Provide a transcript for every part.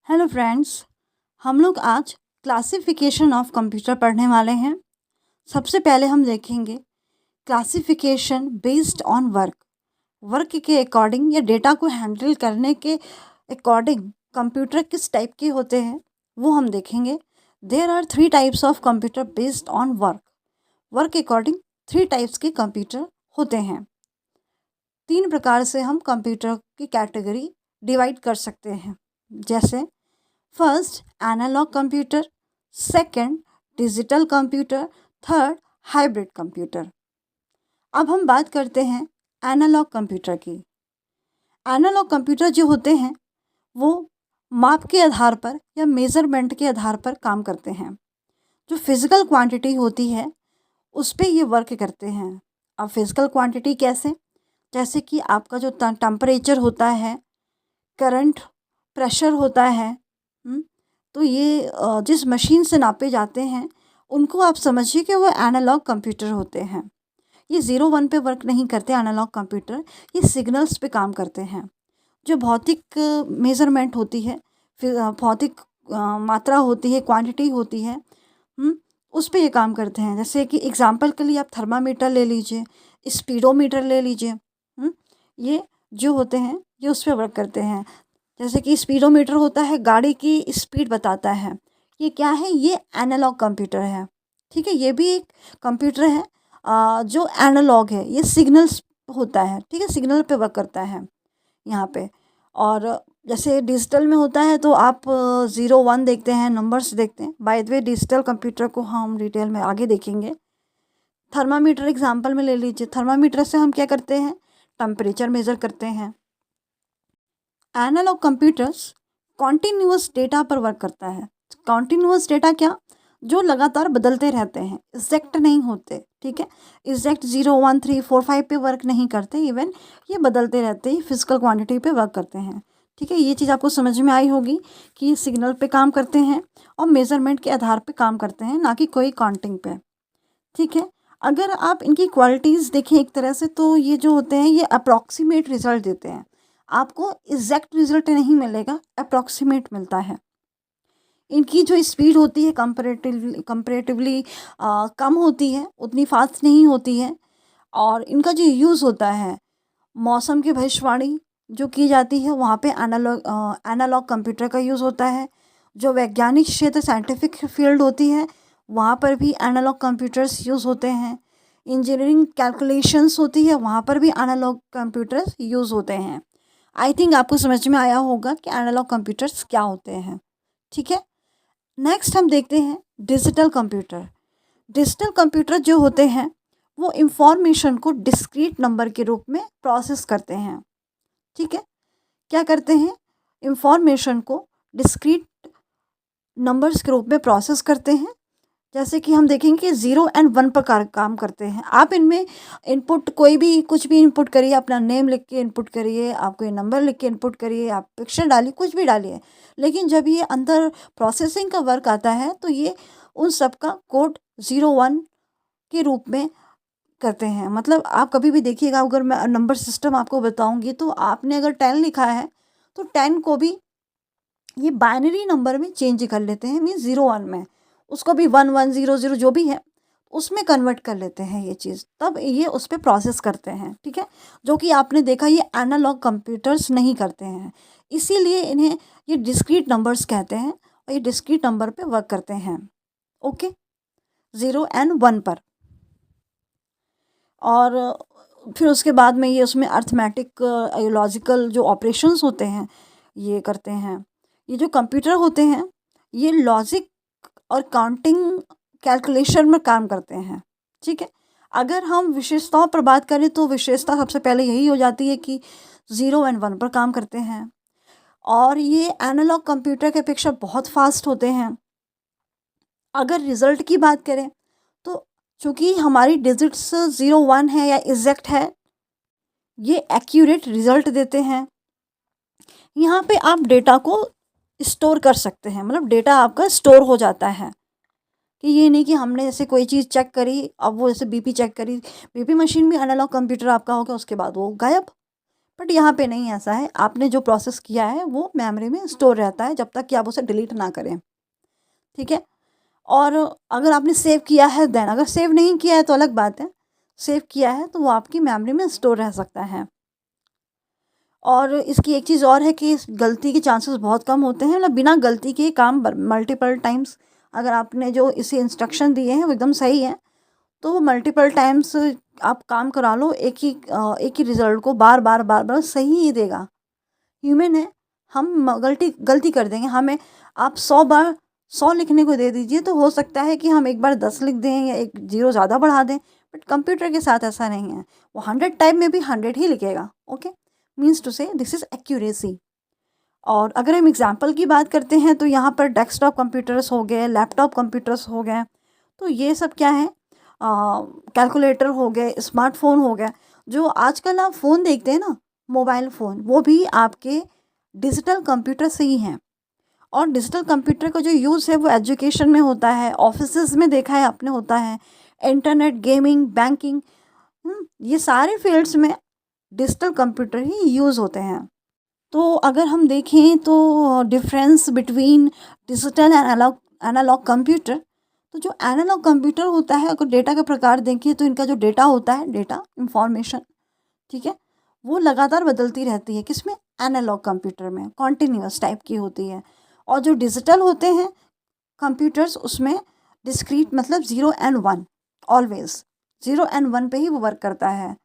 Hello friends. हम लोग आज क्लासिफिकेशन ऑफ कंप्यूटर पढ़ने वाले हैं। सबसे पहले हम देखेंगे classification based on work. Work के अकॉर्डिंग या डेटा को हैंडल करने के अकॉर्डिंग कंप्यूटर किस टाइप के होते हैं वो हम देखेंगे। There are 3 types of computer based on work. Work के अकॉर्डिंग 3 टाइप्स के कंप्यूटर होते हैं। 3 प्रकार से हम कंप्यूटर की कैटेगरी डिवाइड कर सकते हैं, जैसे first analogue computer, second digital computer, third hybrid computer. अब हम बात करते हैं एनालॉग कंप्यूटर की। एनालॉग कंप्यूटर जो होते हैं वो माप के आधार पर या मेज़रमेंट के आधार पर काम करते हैं। जो फिज़िकल क्वांटिटी होती है उस पे ये वर्क करते हैं। अब फिज़िकल क्वांटिटी कैसे? जैसे कि आपका जो टेम्परेचर होता है, करंट, प्रेशर होता है, तो ये जिस मशीन से नापे जाते हैं उनको आप समझिए कि वो एनालॉग कंप्यूटर होते हैं। ये 0-1 पे वर्क नहीं करते एनालॉग कंप्यूटर, ये सिग्नल्स पे काम करते हैं। जो भौतिक मेज़रमेंट होती है, फिर भौतिक मात्रा होती है, क्वांटिटी होती है, उस पे ये काम करते हैं। जैसे कि एग्जांपल के लिए आप थर्मामीटर ले लीजिए, स्पीडोमीटर ले लीजिए। ये जो होते हैं ये उस पे वर्क करते हैं। जैसे कि स्पीडोमीटर होता है, गाड़ी की स्पीड बताता है। ये क्या है? ये एनालॉग कंप्यूटर है। ठीक है, ये भी एक कंप्यूटर है जो एनालॉग है। ये सिग्नल्स होता है, ठीक है, सिग्नल पे वर्क करता है यहाँ पे। और जैसे डिजिटल में होता है तो आप 0-1 देखते हैं, नंबर्स देखते हैं। By the way digital computer को हम डिटेल में आगे देखेंगे। थर्मामीटर एग्जाम्पल में ले लीजिए। थर्मामीटर से हम क्या करते हैं? टेम्परेचर मेज़र करते हैं। एनालॉग कंप्यूटर्स कॉन्टीन्यूअस डेटा पर वर्क करता है। कॉन्टीन्यूअस डेटा क्या? जो लगातार बदलते रहते हैं, एग्जैक्ट नहीं होते। ठीक है, एग्जैक्ट 0, 1, 3, 4, 5 पे वर्क नहीं करते। इवन ये बदलते रहते हैं, फिजिकल क्वांटिटी पे वर्क करते हैं। ठीक है, ये चीज़ आपको समझ में आई होगी कि ये सिग्नल पे काम करते हैं और मेज़रमेंट के आधार पे काम करते हैं, ना कि कोई काउंटिंग पे। ठीक है, अगर आप इनकी क्वालिटीज़ देखें एक तरह से तो ये जो होते हैं ये अप्रॉक्सीमेट रिजल्ट देते हैं। आपको एग्जैक्ट रिजल्ट नहीं मिलेगा, अप्रॉक्सीमेट मिलता है। इनकी जो स्पीड होती है कंपैरेटिवली कम होती है, उतनी फास्ट नहीं होती है। और इनका जो यूज़ होता है, मौसम की भविष्यवाणी जो की जाती है वहाँ पे एनालॉग कंप्यूटर का यूज़ होता है। जो वैज्ञानिक क्षेत्र साइंटिफिक फील्ड होती है वहाँ पर भी एनालॉग कंप्यूटर्स यूज़ होते हैं। इंजीनियरिंग कैलकुलेशंस होती है वहाँ पर भी एनालॉग कंप्यूटर्स यूज़ होते हैं। आई थिंक आपको समझ में आया होगा कि एनालॉग कंप्यूटर्स क्या होते हैं। ठीक है, नेक्स्ट हम देखते हैं डिजिटल कंप्यूटर। डिजिटल कंप्यूटर जो होते हैं वो इंफॉर्मेशन को डिस्क्रीट नंबर के रूप में प्रोसेस करते हैं। ठीक है, क्या करते हैं? इंफॉर्मेशन को डिस्क्रीट नंबर्स के रूप में प्रोसेस करते हैं। जैसे कि हम देखेंगे कि 0 और 1 पर काम करते हैं। आप इनमें इनपुट कोई भी कुछ भी इनपुट करिए, अपना नेम लिख के इनपुट करिए, आप कोई नंबर लिख के इनपुट करिए, आप पिक्चर डालिए, कुछ भी डालिए। लेकिन जब ये अंदर प्रोसेसिंग का वर्क आता है तो ये उन सब का कोड 0-1 के रूप में करते हैं। मतलब आप कभी भी देखिएगा, अगर मैं नंबर सिस्टम आपको बताऊंगी तो आपने अगर 10 लिखा है तो 10 को भी ये बाइनरी नंबर में चेंज कर लेते हैं, मीन्स 0-1 में। उसको भी 1-1-0-0 जो भी है उसमें कन्वर्ट कर लेते हैं ये चीज़, तब ये उस पर प्रोसेस करते हैं। ठीक है, जो कि आपने देखा ये एनालॉग कंप्यूटर्स नहीं करते हैं, इसीलिए इन्हें ये डिस्क्रीट नंबर्स कहते हैं और ये डिस्क्रीट नंबर पे वर्क करते हैं। ओके, 0 और 1 पर। और फिर उसके बाद में ये उसमें अर्थमेटिक लॉजिकल जो ऑपरेशंस होते हैं ये करते हैं। ये जो कंप्यूटर होते हैं ये लॉजिक और काउंटिंग कैलकुलेशन में काम करते हैं। ठीक है, अगर हम विशेषताओं पर बात करें तो विशेषता सबसे पहले यही हो जाती है कि 0 और 1 पर काम करते हैं और ये एनालॉग कंप्यूटर के अपेक्षा बहुत फास्ट होते हैं। अगर रिज़ल्ट की बात करें तो चूँकि हमारी डिजिट्स 0-1 है या एग्जैक्ट है, ये एक्यूरेट रिज़ल्ट देते हैं। यहाँ पे आप डेटा को स्टोर कर सकते हैं, मतलब डेटा आपका स्टोर हो जाता है कि ये नहीं कि हमने जैसे कोई चीज़ चेक करी, अब वो जैसे बीपी चेक करी, बीपी मशीन भी एनालॉग कंप्यूटर आपका होगा, उसके बाद वो गायब। बट यहाँ पे नहीं ऐसा है, आपने जो प्रोसेस किया है वो मेमोरी में स्टोर रहता है जब तक कि आप उसे डिलीट ना करें, ठीक है। और अगर आपने सेव किया है देन, अगर सेव नहीं किया है तो अलग बात है, सेव किया है तो वो आपकी मेमोरी में स्टोर रह सकता है। और इसकी एक चीज़ और है कि इस गलती के चांसेस बहुत कम होते हैं, मतलब बिना गलती के काम मल्टीपल टाइम्स, अगर आपने जो इसे इंस्ट्रक्शन दिए हैं वो एकदम सही है तो वो मल्टीपल टाइम्स आप काम करा लो, एक ही रिजल्ट को बार बार बार बार सही ही देगा। ह्यूमन है, हम गलती गलती कर देंगे। हमें आप 100 बार 100 लिखने को दे दीजिए तो हो सकता है कि हम एक बार 10 लिख दें या एक जीरो ज़्यादा बढ़ा दें, बट कंप्यूटर के साथ ऐसा नहीं है, वो 100 टाइम में भी 100 ही लिखेगा। ओके, मीन्स टू से दिस इज़ एक्यूरेसी। और अगर हम एग्जाम्पल की बात करते हैं तो यहाँ पर डेस्कटॉप कंप्यूटर्स हो गए, लैपटॉप कंप्यूटर्स हो गए, तो ये सब क्या है, कैलकुलेटर हो गए, स्मार्टफोन हो गया। जो आजकल आप फ़ोन देखते हैं ना, मोबाइल फ़ोन, वो भी आपके डिजिटल कंप्यूटर से ही हैं। और डिजिटल कंप्यूटर का जो यूज़ है वो एजुकेशन में होता है, ऑफिसेज में देखा है आपने होता है, इंटरनेट, गेमिंग, बैंकिंग, ये सारे फील्ड्स में डिजिटल कंप्यूटर ही यूज़ होते हैं। तो अगर हम देखें तो difference between digital and analogue computer, तो जो एनालॉग कंप्यूटर होता है, अगर डेटा का प्रकार देखें तो इनका जो डेटा होता है, डेटा इंफॉर्मेशन, ठीक है, वो लगातार बदलती रहती है। किसमें? एनालॉग कंप्यूटर में कॉन्टिन्यूस टाइप की होती है। और जो डिजिटल होते हैं कंप्यूटर्स, उसमें डिस्क्रीट, मतलब 0 and 1, ऑलवेज 0 and 1 पे ही वो वर्क करता है,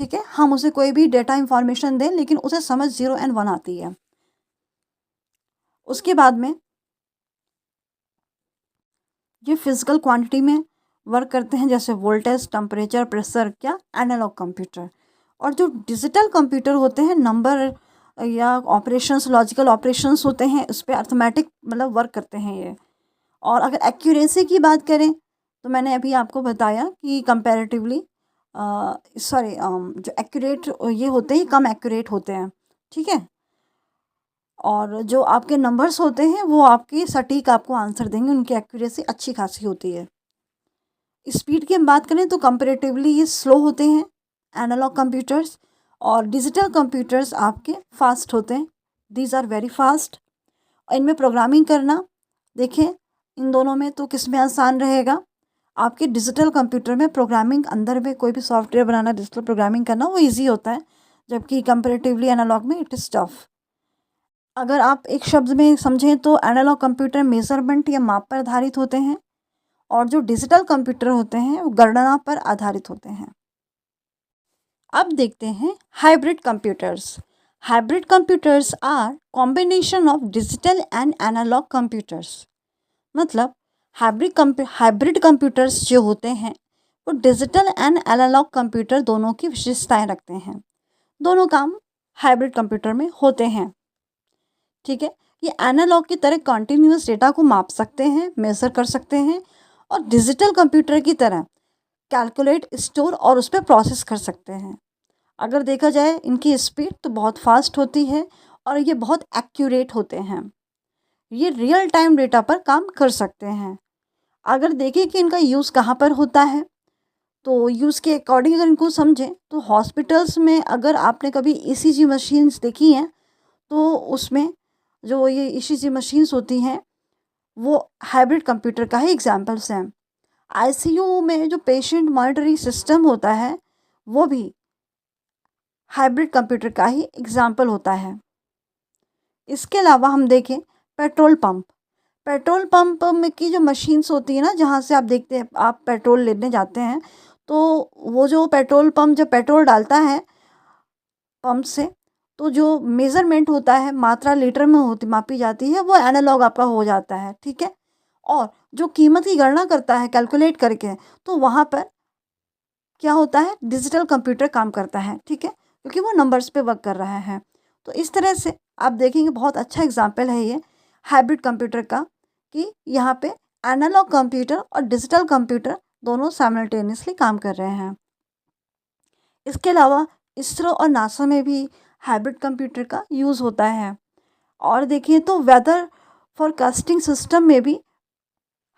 ठीक है। हम उसे कोई भी डेटा इंफॉर्मेशन दें लेकिन उसे समझ 0 and 1 आती है। उसके बाद में ये फिजिकल क्वांटिटी में वर्क करते हैं, जैसे वोल्टेज, टेम्परेचर, प्रेशर, क्या, एनालॉग कंप्यूटर। और जो डिजिटल कंप्यूटर होते हैं, नंबर या ऑपरेशंस, लॉजिकल ऑपरेशंस होते हैं, उस पर अर्थमेटिक मतलब वर्क करते हैं ये। और अगर एक्यूरेसी की बात करें तो मैंने अभी आपको बताया कि कंपैरेटिवली सॉरी जो एक्यूरेट ये होते हैं कम एक्यूरेट होते हैं, ठीक है। और जो आपके नंबर्स होते हैं वो आपकी सटीक आपको आंसर देंगे, उनकी एक्यूरेसी अच्छी खासी होती है। स्पीड की हम बात करें तो कंपैरेटिवली ये स्लो होते हैं एनालॉग कंप्यूटर्स, और डिजिटल कंप्यूटर्स आपके फास्ट होते हैं, दीज आर वेरी फास्ट। इनमें प्रोग्रामिंग करना, देखें इन दोनों में तो किस में आसान रहेगा? आपके डिजिटल कंप्यूटर में प्रोग्रामिंग, अंदर में कोई भी सॉफ्टवेयर बनाना, डिजिटल प्रोग्रामिंग करना वो ईजी होता है, जबकि कंपैरेटिवली एनालॉग में इट इज़ टफ। अगर आप एक शब्द में समझें तो एनालॉग कंप्यूटर मेजरमेंट या माप पर आधारित होते हैं, और जो डिजिटल कंप्यूटर होते हैं वो गणना पर आधारित होते हैं। अब देखते हैं hybrid computers. Hybrid computers are combination of digital and analog computers. मतलब हाइब्रिड कंप्यूटर्स जो होते हैं वो डिजिटल एंड एनालॉग कंप्यूटर दोनों की विशेषताएं रखते हैं। दोनों काम हाइब्रिड कंप्यूटर में होते हैं, ठीक है। ये एनालॉग की तरह कॉन्टिन्यूस डेटा को माप सकते हैं, मेजर कर सकते हैं, और डिजिटल कंप्यूटर की तरह कैलकुलेट, स्टोर और उस पर प्रोसेस कर सकते हैं। अगर देखा जाए इनकी स्पीड तो बहुत फास्ट होती है और ये बहुत एक्यूरेट होते हैं। ये रियल टाइम डेटा पर काम कर सकते हैं। अगर देखें कि इनका यूज़ कहाँ पर होता है, तो यूज़ के अकॉर्डिंग अगर इनको समझें तो हॉस्पिटल्स में, अगर आपने कभी ईसीजी मशीन्स देखी हैं तो उसमें जो ये ईसीजी मशीन्स होती हैं वो हाइब्रिड कंप्यूटर का ही एग्जाम्पल्स हैं। आईसीयू में जो पेशेंट मॉनिटरिंग सिस्टम होता है वो भी हाइब्रिड कंप्यूटर का ही एग्जाम्पल होता है। इसके अलावा हम देखें पेट्रोल पंप। पेट्रोल पंप में की जो मशीन्स होती है ना, जहाँ से आप देखते हैं, आप पेट्रोल लेने जाते हैं तो वो जो पेट्रोल पंप जब पेट्रोल डालता है पंप से, तो जो मेज़रमेंट होता है, मात्रा लीटर में होती मापी जाती है, वो एनालॉग आपका हो जाता है, ठीक है। और जो कीमत की गणना करता है कैलकुलेट करके, तो वहाँ पर क्या होता है, डिजिटल कंप्यूटर काम करता है, ठीक है, क्योंकि वो नंबर्स पे वर्क कर रहा है। तो इस तरह से आप देखेंगे बहुत अच्छा एग्जाम्पल है ये हाइब्रिड कंप्यूटर का, कि यहाँ पे एनालॉग कंप्यूटर और डिजिटल कंप्यूटर दोनों साइमल्टेनियसली काम कर रहे हैं। इसके अलावा इसरो और नासा में भी हाइब्रिड कंप्यूटर का यूज़ होता है। और देखिए तो वेदर फोरकास्टिंग सिस्टम में भी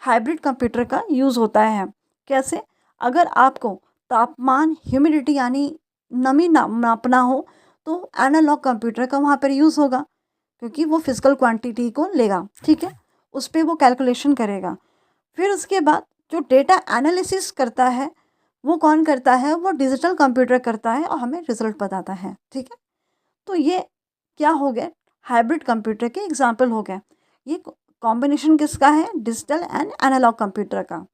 हाइब्रिड कंप्यूटर का यूज़ होता है। कैसे? अगर आपको तापमान, ह्यूमिडिटी यानी नमी नापना हो, तो एनालॉग कंप्यूटर का वहाँ पर यूज़ होगा, क्योंकि वो फिजिकल क्वांटिटी को लेगा, ठीक है, उस पर वो कैलकुलेशन करेगा। फिर उसके बाद जो डेटा एनालिसिस करता है वो कौन करता है, वो डिजिटल कंप्यूटर करता है और हमें रिजल्ट बताता है, ठीक है। तो ये क्या हो गया, हाइब्रिड कंप्यूटर के एग्जाम्पल हो गए। ये कॉम्बिनेशन किसका है, डिजिटल एंड एनालॉग कंप्यूटर का।